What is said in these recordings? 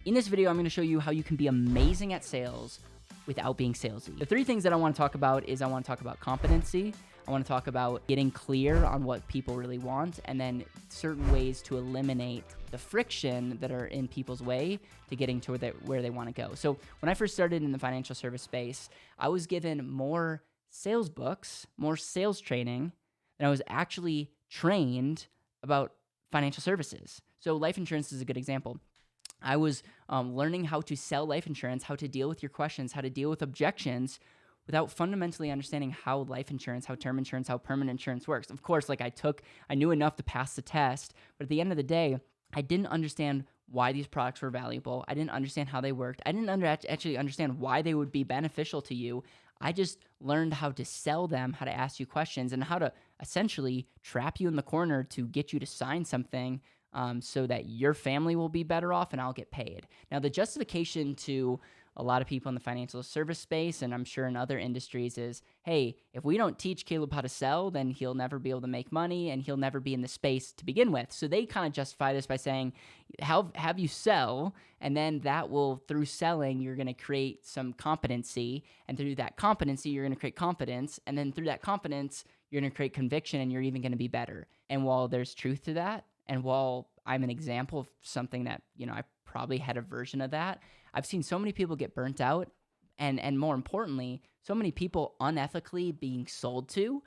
In this video, I'm going to show you how you can be amazing at sales without being salesy. The three things that I want to talk about is I want to talk about competency, I want to talk about getting clear on what people really want, and then certain ways to eliminate the friction that are in people's way to getting to where they want to go. So when I first started in the financial service space, I was given more sales books, more sales training than I was actually trained about financial services. So life insurance is a good example. I was learning how to sell life insurance, how to deal with your questions, how to deal with objections without fundamentally understanding how life insurance, how term insurance, how permanent insurance works. Of course, I knew enough to pass the test, but at the end of the day, I didn't understand why these products were valuable. I didn't understand how they worked. I didn't actually understand why they would be beneficial to you. I just learned how to sell them, how to ask you questions, and how to essentially trap you in the corner to get you to sign something so that your family will be better off and I'll get paid. Now, the justification to a lot of people in the financial service space, and I'm sure in other industries, is, hey, if we don't teach Caleb how to sell, then he'll never be able to make money and he'll never be in the space to begin with. So they kind of justify this by saying, have you sell, and then that will, through selling, you're going to create some competency, and through that competency, you're going to create confidence, and then through that confidence, you're going to create conviction, and you're even going to be better. And while there's truth to that, and while I'm an example of something that, I probably had a version of that, I've seen so many people get burnt out, and more importantly, so many people unethically being sold to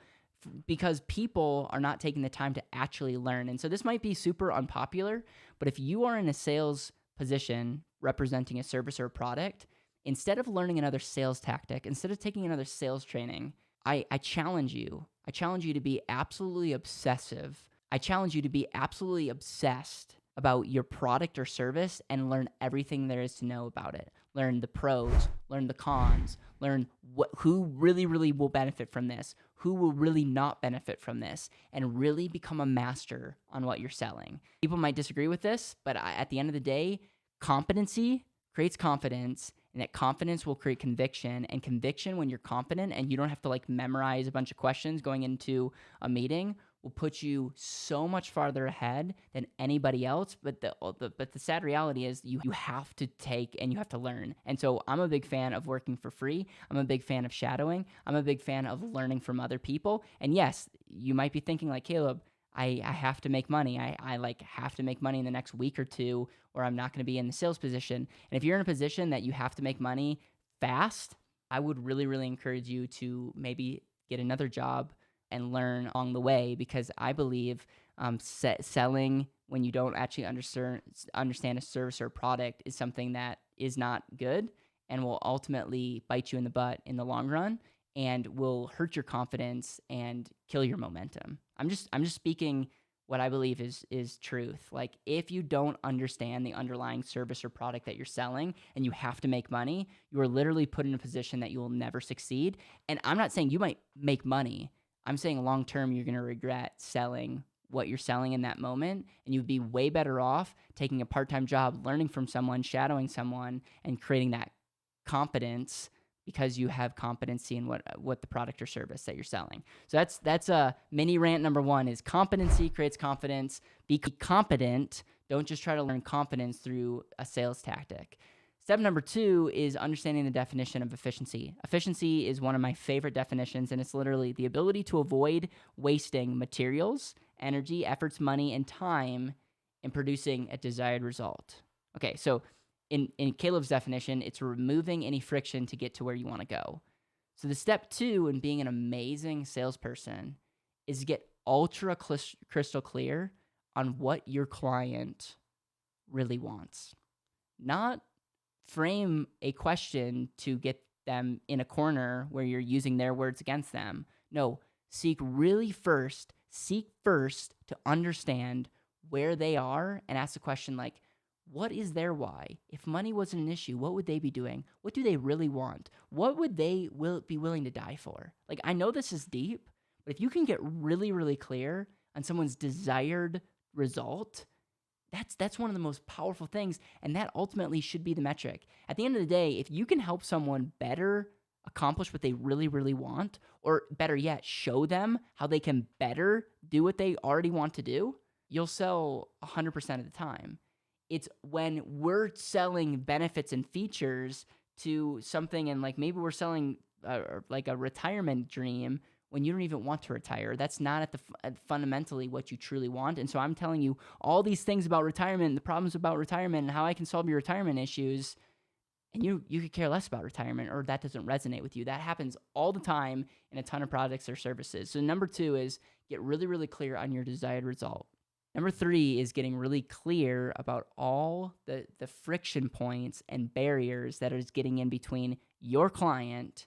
because people are not taking the time to actually learn. And so this might be super unpopular, but if you are in a sales position representing a service or a product, instead of learning another sales tactic, instead of taking another sales training, I challenge you. I challenge you to be absolutely obsessive. I challenge you to be absolutely obsessed about your product or service and learn everything there is to know about it. Learn the pros, learn the cons, learn who really, really will benefit from this, who will really not benefit from this, and really become a master on what you're selling. People might disagree with this, but at the end of the day, competency creates confidence, and that confidence will create conviction. And conviction, when you're confident and you don't have to memorize a bunch of questions going into a meeting, will put you so much farther ahead than anybody else. But the sad reality is you have to take and you have to learn. And so I'm a big fan of working for free. I'm a big fan of shadowing. I'm a big fan of learning from other people. And yes, you might be thinking like, Caleb, I have to make money. I have to make money in the next week or two, or I'm not going to be in the sales position. And if you're in a position that you have to make money fast, I would really, really encourage you to maybe get another job and learn along the way, because I believe selling when you don't actually understand a service or a product is something that is not good and will ultimately bite you in the butt in the long run and will hurt your confidence and kill your momentum. I'm just speaking what I believe is truth. Like, if you don't understand the underlying service or product that you're selling and you have to make money, you are literally put in a position that you will never succeed. And I'm not saying you might make money. I'm saying long-term, you're going to regret selling what you're selling in that moment, and you'd be way better off taking a part-time job, learning from someone, shadowing someone, and creating that competence because you have competency in what the product or service that you're selling. So that's a mini rant number one, is competency creates confidence. Be competent. Don't just try to learn confidence through a sales tactic. Step number two is understanding the definition of efficiency. Efficiency is one of my favorite definitions, and it's literally the ability to avoid wasting materials, energy, efforts, money, and time in producing a desired result. Okay, so in Caleb's definition, it's removing any friction to get to where you want to go. So the step two in being an amazing salesperson is get ultra crystal clear on what your client really wants. Not frame a question to get them in a corner where you're using their words against them. No, seek first to understand where they are and ask the question like, what is their why? If money wasn't an issue, what would they be doing? What do they really want? What would they be willing to die for? Like, I know this is deep, but if you can get really, really clear on someone's desired result, that's one of the most powerful things, and that ultimately should be the metric. At the end of the day, if you can help someone better accomplish what they really, really want, or better yet, show them how they can better do what they already want to do, you'll sell 100% of the time. It's when we're selling benefits and features to something, and like maybe we're selling like a retirement dream when you don't even want to retire. That's not at fundamentally what you truly want. And so I'm telling you all these things about retirement and the problems about retirement and how I can solve your retirement issues, and you could care less about retirement, or that doesn't resonate with you. That happens all the time in a ton of products or services. So number 2 is get really, really clear on your desired result. Number 3 is getting really clear about all the friction points and barriers that is getting in between your client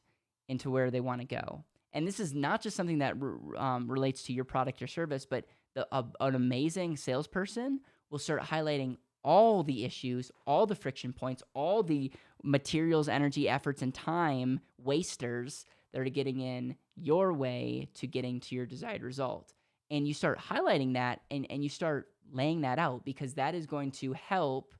into where they want to go. And this is not just something that relates to your product or service, but an amazing salesperson will start highlighting all the issues, all the friction points, all the materials, energy, efforts, and time wasters that are getting in your way to getting to your desired result. And you start highlighting that and you start laying that out, because that is going to help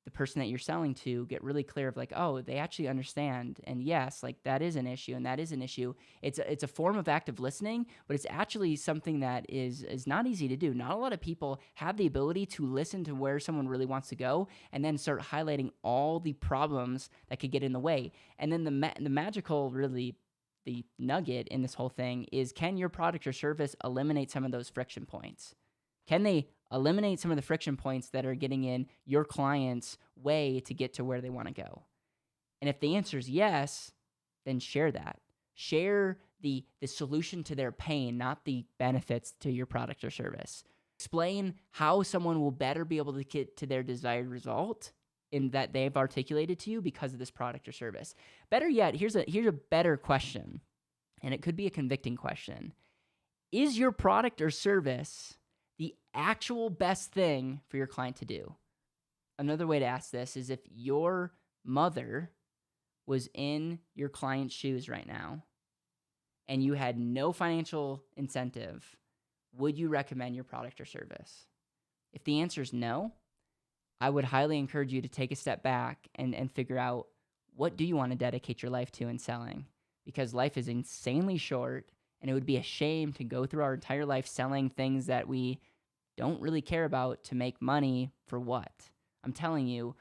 the person that you're selling to get really clear of like, oh, they actually understand. And yes, like that is an issue and that is an issue. It's a form of active listening, but it's actually something that is not easy to do. Not a lot of people have the ability to listen to where someone really wants to go and then start highlighting all the problems that could get in the way. And then the magical, really, the nugget in this whole thing is, can your product or service eliminate some of those friction points? Can they eliminate some of the friction points that are getting in your client's way to get to where they want to go? And if the answer is yes, then share that. Share the solution to their pain, not the benefits to your product or service. Explain how someone will better be able to get to their desired result in that they've articulated to you because of this product or service. Better yet, here's a better question, and it could be a convicting question. Is your product or service the actual best thing for your client to do? Another way to ask this is, if your mother was in your client's shoes right now and you had no financial incentive, would you recommend your product or service? If the answer is no, I would highly encourage you to take a step back and figure out, what do you want to dedicate your life to in selling? Because life is insanely short, and it would be a shame to go through our entire life selling things that we don't really care about to make money for what? I'm telling you,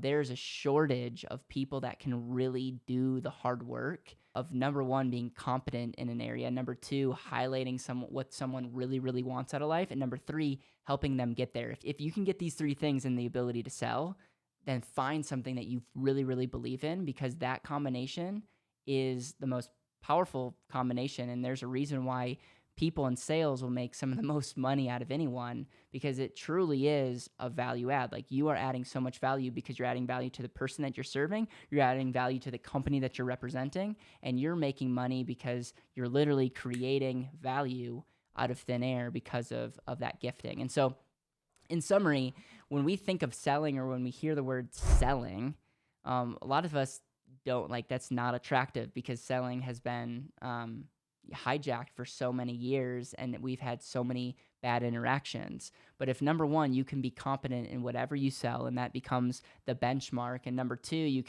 there's a shortage of people that can really do the hard work of, number 1, being competent in an area, number 2, highlighting what someone really, really wants out of life, and number 3, helping them get there. If you can get these 3 things and the ability to sell, then find something that you really, really believe in, because that combination is the most powerful combination. And there's a reason why people in sales will make some of the most money out of anyone, because it truly is a value add. Like, you are adding so much value because you're adding value to the person that you're serving, you're adding value to the company that you're representing, and you're making money because you're literally creating value out of thin air because of that gifting. And so, in summary, when we think of selling, or when we hear the word selling, a lot of us don't like, that's not attractive, because selling has been hijacked for so many years, and we've had so many bad interactions. But if, number 1, you can be competent in whatever you sell, and that becomes the benchmark, and number 2, you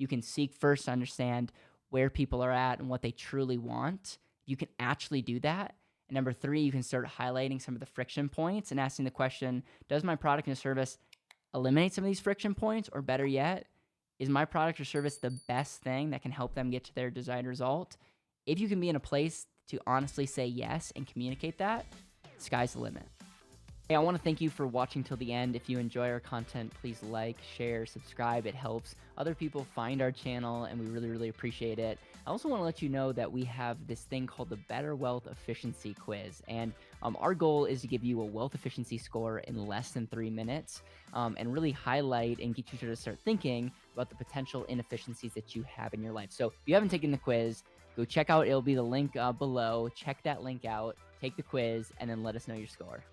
can seek first to understand where people are at and what they truly want, you can actually do that. And number 3, you can start highlighting some of the friction points and asking the question, does my product and service eliminate some of these friction points? Or better yet, is my product or service the best thing that can help them get to their desired result? If you can be in a place to honestly say yes and communicate that, sky's the limit. Hey, I want to thank you for watching till the end. If you enjoy our content, please like, share, subscribe. It helps other people find our channel, and we really, really appreciate it. I also want to let you know that we have this thing called the Better Wealth Efficiency Quiz, and our goal is to give you a wealth efficiency score in less than 3 minutes, and really highlight and get you to start thinking about the potential inefficiencies that you have in your life. So if you haven't taken the quiz, go check out, it'll be the link below. Check that link out, take the quiz, and then let us know your score.